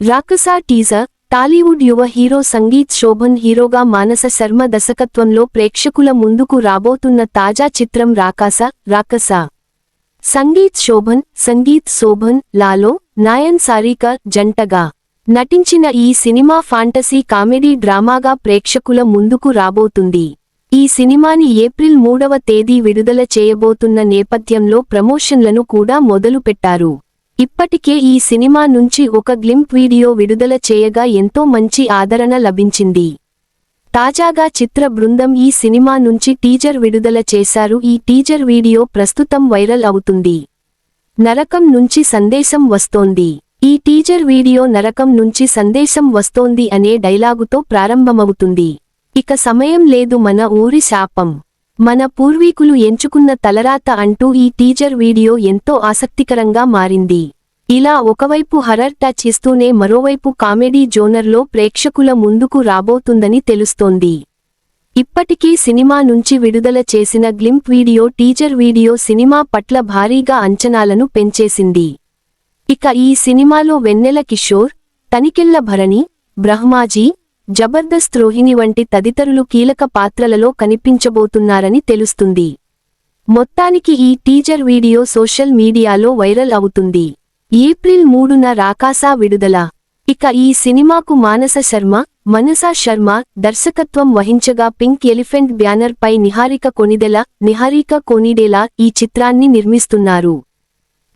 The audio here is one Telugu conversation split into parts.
రాకసా టీజర్. టాలీవుడ్ యువ హీరో సంగీత్ శోభన్ హీరోగా మానస శర్మ దర్శకత్వంలో ప్రేక్షకుల ముందుకు రాబోతున్న తాజా చిత్రం రాకసా. సంగీత్ శోభన్ లాలో నాయన్ సారిక జంటగా నటించిన ఈ సినిమా ఫాంటసీ కామెడీ డ్రామాగా ప్రేక్షకుల ముందుకు రాబోతుంది. ఈ సినిమాని ఏప్రిల్ 3వ తేదీ విడుదల చేయబోతున్న నేపథ్యంలో ప్రమోషన్లను కూడా మొదలుపెట్టారు. ఇప్పటికే ఈ సినిమా నుంచి ఒక గ్లింప్ వీడియో విడుదల చేయగా ఎంతో మంచి ఆదరణ లభించింది. తాజాగా చిత్ర బృందం ఈ సినిమా నుంచి టీజర్ విడుదల చేశారు. ఈ టీజర్ వీడియో ప్రస్తుతం వైరల్ అవుతుంది. నరకం నుంచి సందేశం వస్తోంది. ఈ టీజర్ వీడియో నరకం నుంచి సందేశం వస్తోంది అనే డైలాగుతో ప్రారంభమవుతుంది. ఇక సమయం లేదు మన ఊరి శాపం, మన పూర్వీకులు ఎంచుకున్న తలరాత అంటూ ఈ టీజర్ వీడియో ఎంతో ఆసక్తికరంగా మారింది. ఇలా ఒకవైపు హర్రర్ టచ్ ఇస్తూనే మరోవైపు కామెడీ జోనర్లో ప్రేక్షకుల ముందుకు రాబోతుందని తెలుస్తోంది. ఇప్పటికీ సినిమా నుంచి విడుదల చేసిన గ్లింప్ వీడియో టీజర్ వీడియో సినిమా పట్ల భారీగా అంచనాలను పెంచేసింది. ఇక ఈ సినిమాలో వెన్నెల కిషోర్, తనికెళ్ల భరణి, బ్రహ్మాజీ, జబర్దస్త్ రోహిణి వంటి తదితరులు కీలక పాత్రలలో కనిపించబోతున్నారని తెలుస్తుంది. మొత్తానికి ఈ టీజర్ వీడియో సోషల్ మీడియాలో వైరల్ అవుతుంది. ఏప్రిల్ 3న రాకసా విడుదల. ఇక ఈ సినిమాకు మనసా శర్మ దర్శకత్వం వహించగా పింక్ ఎలిఫెంట్ బ్యానర్ పై నిహారిక కొనిడేలా ఈ చిత్రాన్ని నిర్మిస్తున్నారు.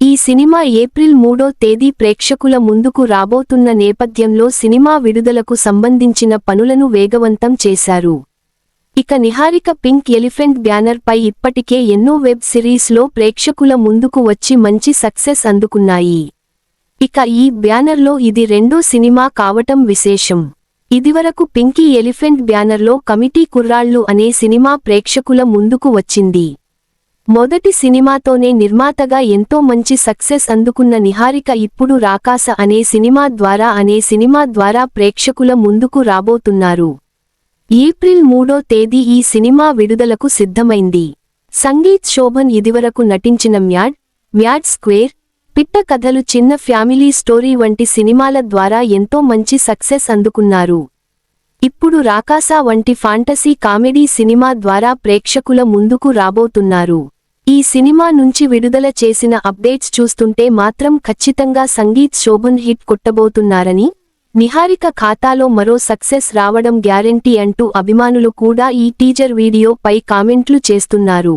ఈ సినిమా ఏప్రిల్ 3వ తేదీ ప్రేక్షకుల ముందుకు రాబోతున్న నేపథ్యంలో సినిమా విడుదలకు సంబంధించిన పనులను వేగవంతం చేశారు. ఇక నిహారిక పింక్ ఎలిఫెంట్ బ్యానర్ పై ఇప్పటికే ఎన్నో వెబ్ సిరీస్లో ప్రేక్షకుల ముందుకు వచ్చి మంచి సక్సెస్ అందుకున్నాయి. ఇక ఈ బ్యానర్లో ఇది రెండో సినిమా కావటం విశేషం. ఇదివరకు పింకీ ఎలిఫెంట్ బ్యానర్లో కమిటీ కుర్రాళ్ళు అనే సినిమా ప్రేక్షకుల ముందుకు వచ్చింది. మొదటి సినిమాతోనే నిర్మాతగా ఎంతో మంచి సక్సెస్ అందుకున్న నిహారిక ఇప్పుడు రాకసా అనే సినిమా ద్వారా ప్రేక్షకుల ముందుకు రాబోతున్నారు. ఏప్రిల్ 3వ తేదీ ఈ సినిమా విడుదలకు సిద్ధమైంది. సంగీత్ శోభన్ ఇదివరకు నటించిన మ్యాడ్ స్క్వేర్, పిట్ట కథలు, చిన్న ఫ్యామిలీ స్టోరీ వంటి సినిమాల ద్వారా ఎంతో మంచి సక్సెస్ అందుకున్నారు. ఇప్పుడు రాకసా వంటి ఫాంటసీ కామెడీ సినిమా ద్వారా ప్రేక్షకుల ముందుకు రాబోతున్నారు. ఈ సినిమా నుంచి విడుదల చేసిన అప్డేట్స్ చూస్తుంటే మాత్రం ఖచ్చితంగా సంగీత్ శోభన్ హిట్ కొట్టబోతున్నారని, నిహారిక ఖాతాలో మరో సక్సెస్ రావడం గ్యారెంటీ అంటూ అభిమానులు కూడా ఈ టీజర్ వీడియో పై కామెంట్లు చేస్తున్నారు.